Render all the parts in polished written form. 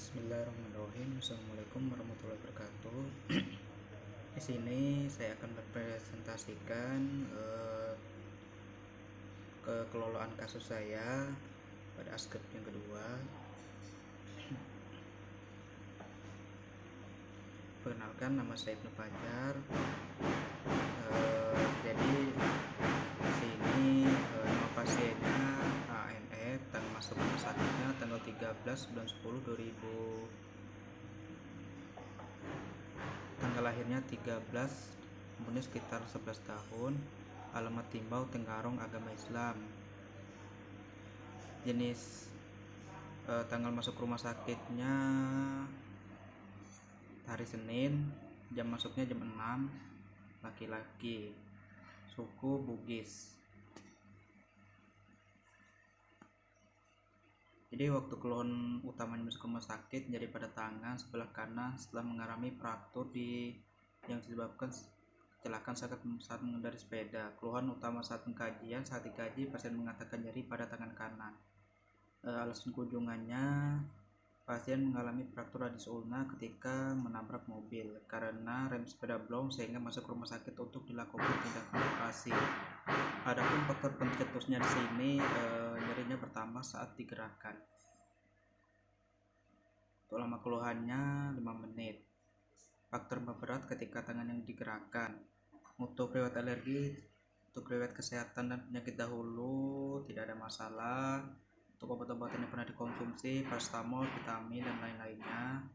Bismillahirrahmanirrahim. Assalamualaikum warahmatullahi wabarakatuh. Di sini saya akan mempresentasikan kekelolaan kasus saya pada aspek yang kedua. Perkenalkan, nama saya Ibnu Fajar. Jadi di sini nama pasiennya ANF, tanggal masuk rumah sakitnya tanggal 13 bulan 10 2000, tanggal lahirnya 13, umurnya sekitar 11 tahun, alamat Timbau, Tenggarong, agama Islam. Jenis tanggal masuk rumah sakitnya hari Senin, jam masuknya jam 6, laki-laki, suku Bugis. Jadi waktu keluhan utamanya masuk rumah sakit nyeri pada tangan sebelah kanan setelah mengalami fraktur yang disebabkan kecelakaan saat mengendarai sepeda. Keluhan utama saat dikaji, pasien mengatakan nyeri pada tangan kanan. Alasan kunjungannya, pasien mengalami fraktur radius ulna ketika menabrak mobil karena rem sepeda blong sehingga masuk rumah sakit untuk dilakukan tindakan operasi. Adapun faktor pencetusnya di sini nyerinya bertambah saat digerakkan. Untuk lama keluhannya 5 menit. Faktor berat ketika tangan yang digerakkan. Untuk riwayat alergi, untuk riwayat kesehatan dan penyakit dahulu tidak ada masalah. Untuk obat-obatan yang pernah dikonsumsi, paracetamol, vitamin, dan lain-lainnya.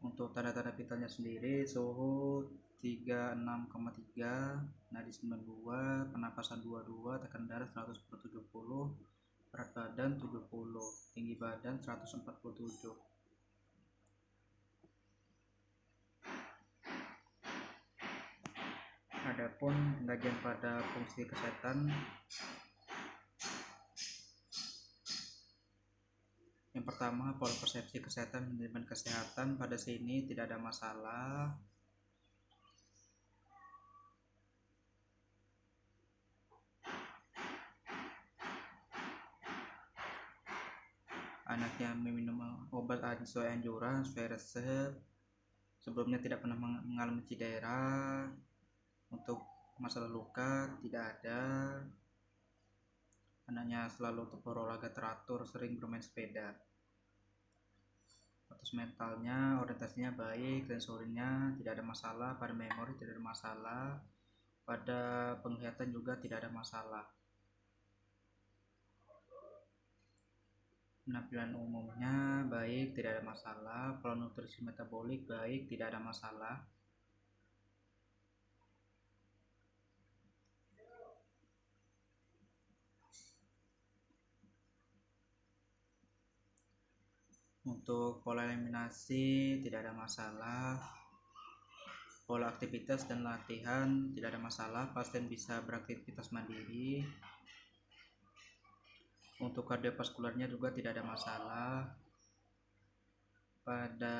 Untuk tanda-tanda vitalnya sendiri, suhu 36,3, nadi 92, pernapasan 22, tekanan darah 100/70, berat badan 70, tinggi badan 147. Adapun pengkajian pada fungsi kesehatan, yang pertama, pola persepsi kesehatan manajemen kesehatan. Pada sini tidak ada masalah. Anaknya meminum obat sesuai anjuran, sesuai resep. Sebelumnya tidak pernah mengalami cedera. Untuk masalah luka tidak ada. Anaknya selalu untuk berolahraga teratur, sering bermain sepeda. Status mentalnya, orientasinya baik, sensorinya tidak ada masalah, pada memori tidak ada masalah, pada penglihatan juga tidak ada masalah. Penampilan umumnya baik, tidak ada masalah. Pola nutrisi metabolik baik, tidak ada masalah. Untuk pola eliminasi tidak ada masalah. Pola aktivitas dan latihan tidak ada masalah, pasien bisa beraktivitas mandiri. Untuk kardiovaskularnya juga tidak ada masalah. Pada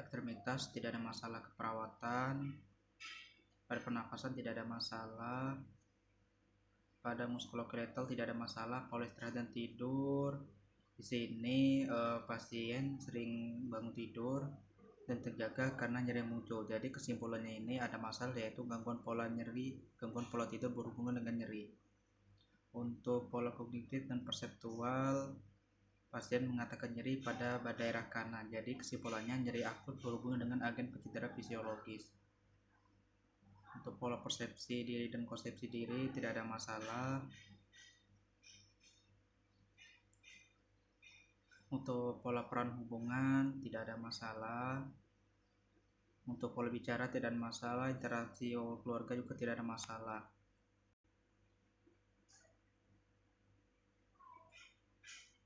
ekstremitas tidak ada masalah keperawatan. Pada pernapasan tidak ada masalah. Pada muskuloskeletal tidak ada masalah. Pola istirahat dan tidur, di sini pasien sering bangun tidur dan terjaga karena nyeri yang muncul. Jadi kesimpulannya ini ada masalah, yaitu gangguan pola tidur berhubungan dengan nyeri. Untuk pola kognitif dan perseptual, pasien mengatakan nyeri pada daerah kanan. Jadi kesimpulannya nyeri akut berhubungan dengan agen pencedera fisiologis. Untuk pola persepsi diri dan konsepsi diri tidak ada masalah. Untuk pola peran hubungan tidak ada masalah. Untuk pola bicara tidak ada masalah. Interaksi keluarga juga tidak ada masalah.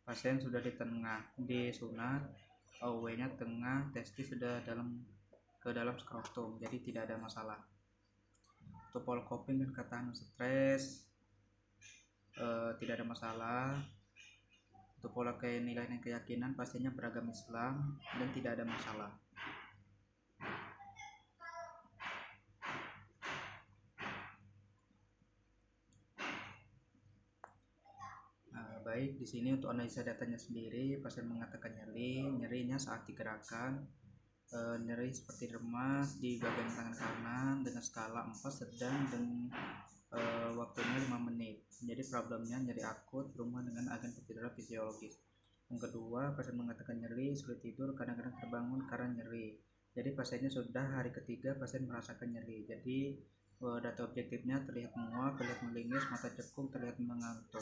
Pasien sudah disunat, AOW-nya tengah, testis sudah ke dalam skrotum, jadi tidak ada masalah. Untuk pola coping dan ketahanan stres tidak ada masalah. Untuk pola penilaian dan keyakinan, pasiennya beragama Islam dan tidak ada masalah. Baik, di sini untuk analisa datanya sendiri, pasien mengatakan nyerinya saat digerakkan, nyeri seperti lemas di bagian tangan kanan dengan skala 4 sedang dan waktunya 5 menit. Jadi problemnya nyeri akut berhubungan dengan agen cedera fisiologis. Yang kedua, pasien mengatakan nyeri, sulit tidur, kadang-kadang terbangun karena nyeri. Jadi pasiennya sudah hari ketiga pasien merasakan nyeri. Jadi data objektifnya terlihat menguap, terlihat melingis, mata cekung, terlihat mengantuk.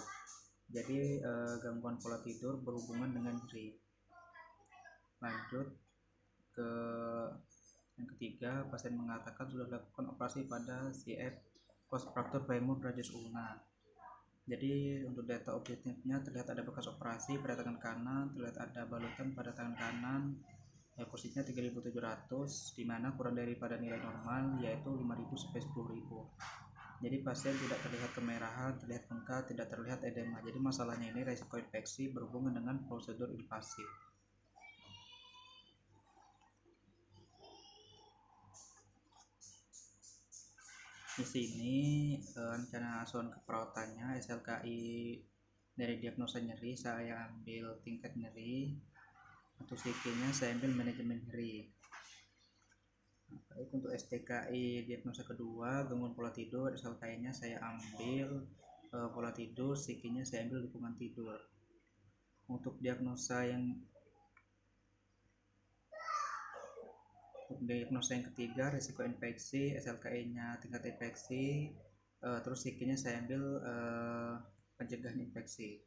Jadi gangguan pola tidur berhubungan dengan nyeri. Lanjut ke yang ketiga, pasien mengatakan sudah dilakukan operasi pada CF post fracture femur radius ulna. Jadi untuk data objektifnya terlihat ada bekas operasi pada tangan kanan, terlihat ada balutan pada tangan kanan, posisinya 3700, di mana kurang daripada nilai normal yaitu 5000 sampai 10000. Jadi pasien tidak terlihat kemerahan, terlihat bengkak, tidak terlihat edema. Jadi masalahnya ini resiko infeksi berhubungan dengan prosedur invasif. Di sini rencana asuhan keperawatannya SLKI dari diagnosa nyeri saya ambil tingkat nyeri, untuk CK-nya saya ambil manajemen nyeri. Baik, untuk STKI diagnosa kedua gangguan pola tidur, SLKI-nya saya ambil pola tidur, CK-nya saya ambil lingkungan tidur. Untuk diagnosa yang ketiga risiko infeksi, SLKI-nya tingkat infeksi, terus CK-nya saya ambil pencegahan infeksi.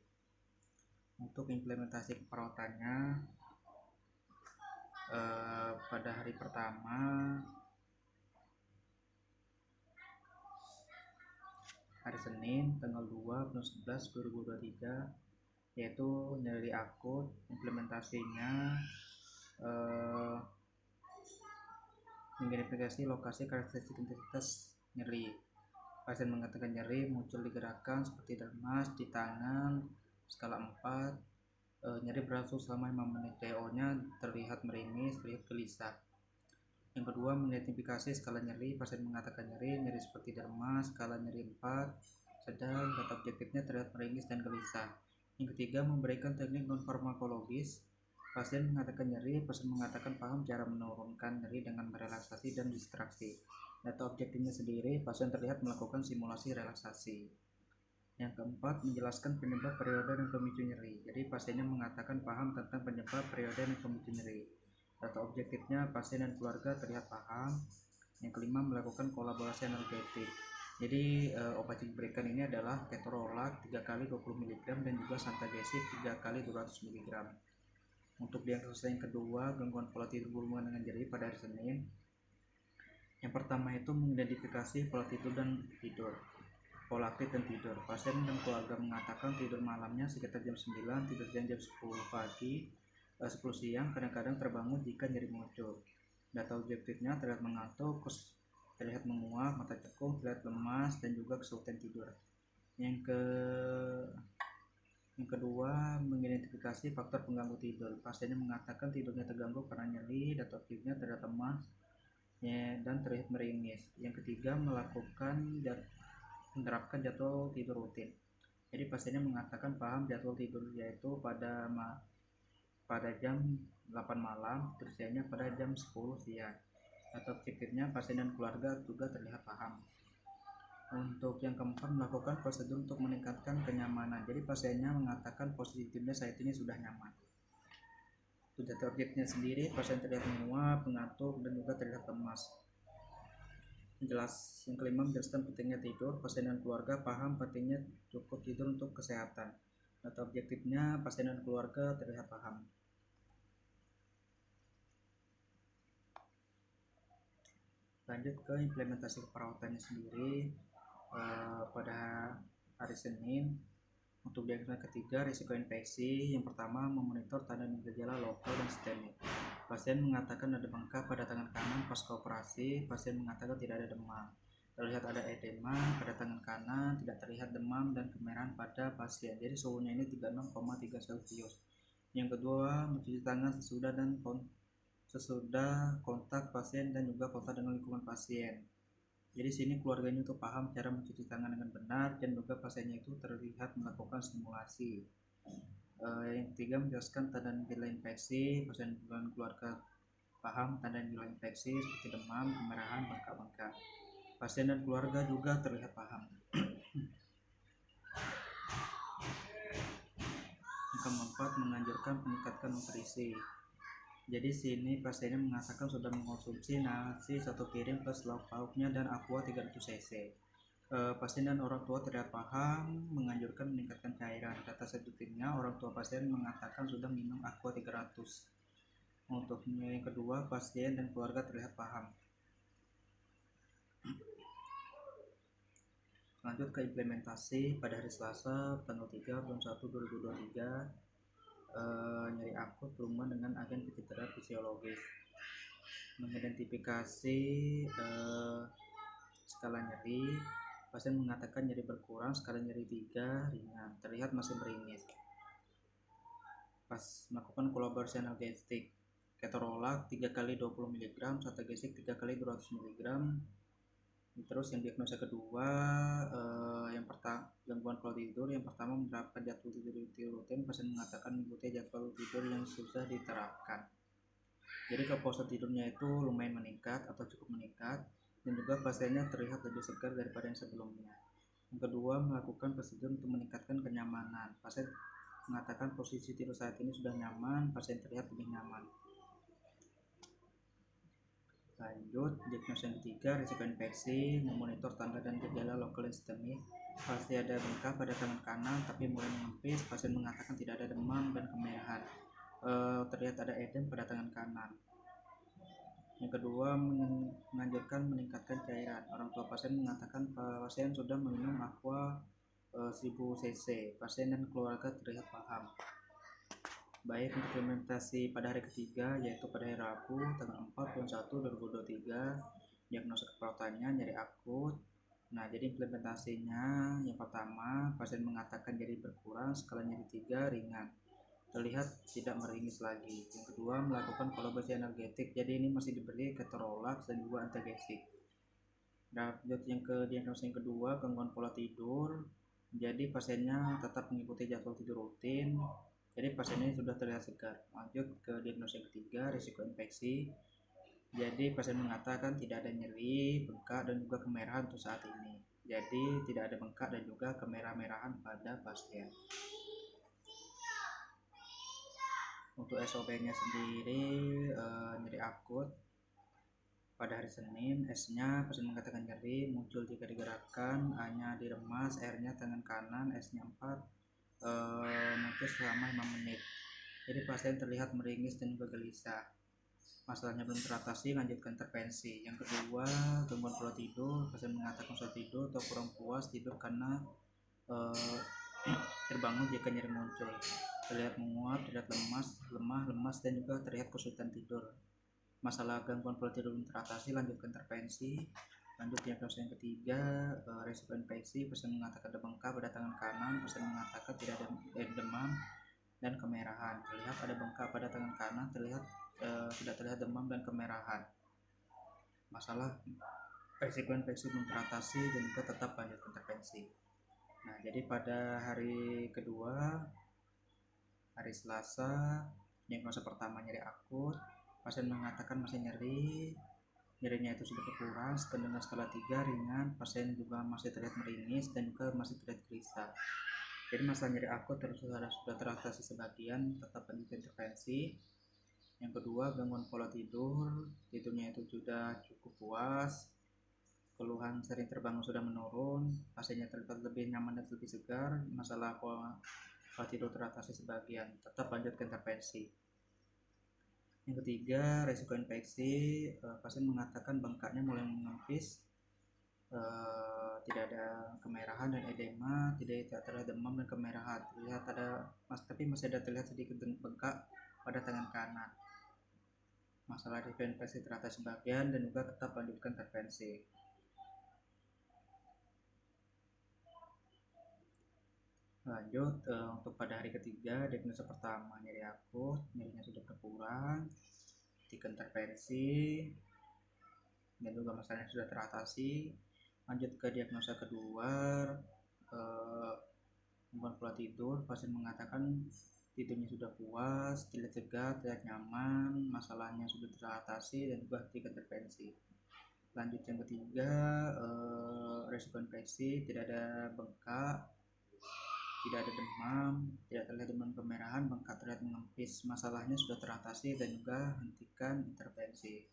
Untuk implementasi keperawatannya pada hari pertama hari Senin tanggal 2 bulan 11 2023, yaitu nyeri akut. Implementasinya mengidentifikasi lokasi karakteristik intensitas nyeri. Pasien mengatakan nyeri muncul di gerakan seperti lemas di tangan skala 4, nyeri berlangsung selama 5 menit. DO-nya terlihat meringis, terlihat gelisah. Yang kedua, mengidentifikasi skala nyeri. Pasien mengatakan nyeri seperti lemas, skala nyeri 4, sedang, data objektifnya terlihat meringis dan gelisah. Yang ketiga, memberikan teknik non farmakologis. Pasien mengatakan nyeri, pasien mengatakan paham cara menurunkan nyeri dengan merelaksasi dan distraksi. Data objektifnya sendiri, pasien terlihat melakukan simulasi relaksasi. Yang keempat, menjelaskan penyebab, periode, dan pemicu nyeri. Jadi pasiennya mengatakan paham tentang penyebab, periode, dan pemicu nyeri. Data objektifnya, pasien dan keluarga terlihat paham. Yang kelima, melakukan kolaborasi analgetik. Jadi obat yang diberikan ini adalah ketorolac 3 kali 20 mg dan juga santagesib 3 kali 200 mg. Untuk diagnosa yang kedua, gangguan pola tidur berhubungan dengan nyeri pada hari Senin. Yang pertama itu mengidentifikasi pola tidur dan tidur, pola aktif dan tidur. Pasien dan keluarga mengatakan tidur malamnya sekitar jam 9, tidur jam 10 pagi, 10 siang, kadang-kadang terbangun jika nyeri muncul. Data objektifnya terlihat mengantuk, terlihat menguap, mata cekung, terlihat lemas, dan juga kesulitan tidur. Yang kedua, mengidentifikasi faktor pengganggu tidur. Pasiennya mengatakan tidurnya terganggu karena nyeri, data objektifnya terlihat lemas dan terlihat meringis. Yang ketiga, menerapkan jadwal tidur rutin. Jadi pasiennya mengatakan paham jadwal tidur, yaitu pada jam 8 malam, kerjanya pada jam 10 siang. Data objektifnya pasien dan keluarga juga terlihat paham. Untuk yang keempat, melakukan prosedur untuk meningkatkan kenyamanan. Jadi pasiennya mengatakan posisi tidurnya saat ini sudah nyaman. Untuk data objektifnya sendiri, pasien terlihat menguap, mengantuk, dan juga terlihat lemas. Yang kelima, menjelaskan pentingnya tidur. Pasien dan keluarga paham pentingnya cukup tidur untuk kesehatan. Data objektifnya, pasien dan keluarga terlihat paham. Lanjut ke implementasi keperawatannya sendiri. Pada hari Senin, untuk diagnosa ketiga risiko infeksi, yang pertama memonitor tanda dan gejala lokal dan sistemik. Pasien mengatakan ada bengkak pada tangan kanan pasca operasi. Pasien mengatakan tidak ada demam, terlihat ada edema pada tangan kanan, tidak terlihat demam dan kemerahan pada pasien. Jadi suhunya ini 36,3 Celcius. Yang kedua, mencuci tangan sesudah kontak pasien dan juga kontak dengan lingkungan pasien. Jadi sini keluarganya itu paham cara mencuci tangan dengan benar dan juga pasiennya itu terlihat melakukan simulasi. Yang ketiga, menjelaskan tanda dan gejala infeksi. Pasien dan keluarga paham tanda dan gejala infeksi seperti demam, kemerahan, bengkak-bengkak. Pasien dan keluarga juga terlihat paham. Yang keempat, menganjurkan meningkatkan nutrisi. Jadi sini pasiennya mengatakan sudah mengkonsumsi nasi 1 piring plus lauk pauknya dan aqua 300 cc. Pasien dan orang tua terlihat paham, menganjurkan meningkatkan cairan. Data selanjutnya, orang tua pasien mengatakan sudah minum aqua 300. Untuk yang kedua, pasien dan keluarga terlihat paham. Lanjut ke implementasi pada hari Selasa tanggal 3 bulan 1 2023. Nyeri akut berhubungan dengan agen pencedera fisiologis. Mengidentifikasi skala nyeri, pasien mengatakan nyeri berkurang, skala nyeri 3 ringan, terlihat masih meringis. Pas melakukan kolaborasi analgesik, ketorolak 3 kali 20 mg, satagesik 3 kali 200 mg. Terus yang diagnosa kedua, yang pertama gangguan pola tidur. Yang pertama, menerapkan jadwal tidur rutin. Pasien mengatakan mengikuti jadwal tidur yang sudah diterapkan. Jadi kepuasan tidurnya itu lumayan meningkat atau cukup meningkat, dan juga pasiennya terlihat lebih segar daripada yang sebelumnya. Yang kedua, melakukan prosedur untuk meningkatkan kenyamanan. Pasien mengatakan posisi tidur saat ini sudah nyaman, pasien terlihat lebih nyaman. Lanjut, diagnosa yang ketiga, risiko infeksi, memonitor tanda dan gejala lokal sistemik. Pasti ada bengkak pada tangan kanan tapi mulai mengempis. Pasien mengatakan tidak ada demam dan kemerahan. Terlihat ada edem pada tangan kanan. Yang kedua, menganjurkan meningkatkan cairan. Orang tua pasien mengatakan pasien sudah meminum aqua 1000 cc. Pasien dan keluarga terlihat paham. Baik, implementasi pada hari ketiga, yaitu pada hari Rabu tanggal 4 bulan 1 2023. Diagnosa keperawatannya nyeri akut. Nah, jadi implementasinya, yang pertama, pasien mengatakan nyeri berkurang, skala nyeri 3 ringan, terlihat tidak meringis lagi. Yang kedua, melakukan kolaborasi analgetik. Jadi ini masih diberi ketorolax dan juga antalgesik. Lanjut diagnosa yang kedua, gangguan pola tidur. Jadi pasiennya tetap mengikuti jadwal tidur rutin. Jadi pasien ini sudah terlihat segar. Lanjut ke diagnosa yang ketiga, risiko infeksi. Jadi pasien mengatakan tidak ada nyeri, bengkak, dan juga kemerahan untuk saat ini. Jadi tidak ada bengkak dan juga kemerah-merahan pada pasien. Untuk SOP-nya sendiri, nyeri akut pada hari Senin. S-nya pasien mengatakan nyeri, muncul jika digerakkan, A-nya diremas, R-nya tangan kanan, S-nya 4, muncul selama 5 menit. Jadi pasien terlihat meringis dan juga gelisah. Masalahnya belum teratasi, lanjutkan intervensi. Yang kedua, gangguan pola tidur. Pasien mengatakan susah tidur atau kurang puas tidur karena terbangun jika nyeri muncul. Terlihat menguap, terlihat lemah, lemas, dan juga terlihat kesulitan tidur. Masalah gangguan pola tidur belum teratasi, lanjutkan intervensi. Lanjut diagnosa yang ketiga, risiko infeksi. Pasien mengatakan ada bengkak pada tangan kanan. Pasien mengatakan tidak ada demam dan kemerahan. Terlihat ada bengkak pada tangan kanan, tidak terlihat demam dan kemerahan. Masalah risiko infeksi belum teratasi dan juga tetap lanjut intervensi. Nah, jadi pada hari kedua, hari Selasa, diagnosa pertama nyeri akut. Pasien mengatakan masih nyeri, nyerinya itu sudah berkurang dengan skala 3 ringan. Pasien juga masih terlihat meringis dan juga masih terlihat gelisah. Jadi masalah nyeri akut sudah teratasi sebagian, tetap lanjut intervensi. Yang kedua, gangguan pola tidur, tidurnya itu sudah cukup puas, keluhan sering terbangun sudah menurun, pasiennya terlihat lebih nyaman dan lebih segar. Masalah pola tidur teratasi sebagian, tetap lanjut ke intervensi. Yang ketiga, resiko infeksi. Pasien mengatakan bengkaknya mulai mengempis, tidak ada kemerahan dan edema, tidak terlihat demam dan kemerahan. Terlihat tapi masih ada terlihat sedikit bengkak pada tangan kanan. Masalah risiko infeksi teratasi sebagian dan juga tetap lanjutkan intervensi. Lanjut untuk pada hari ketiga, diagnosa pertama nyeri akut, nyerinya sudah berkurang, intervensi dan juga masalahnya sudah teratasi. Lanjut ke diagnosa kedua, Bukan pola tidur, pasien mengatakan tidurnya sudah puas, tidak tegar, tidak nyaman, masalahnya sudah teratasi dan juga henti intervensi. Lanjut yang ketiga, resiko infeksi, tidak ada bengkak, tidak ada demam, tidak terlihat demam kemerahan, bengkak terlihat mengempis, masalahnya sudah teratasi dan juga hentikan intervensi.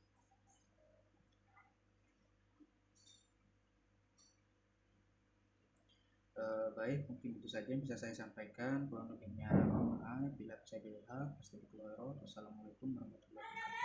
Baik, mungkin itu saja yang bisa saya sampaikan. Kurang lebihnya mohon maaf. Bila saya dilihat, Wassalamualaikum warahmatullahi wabarakatuh.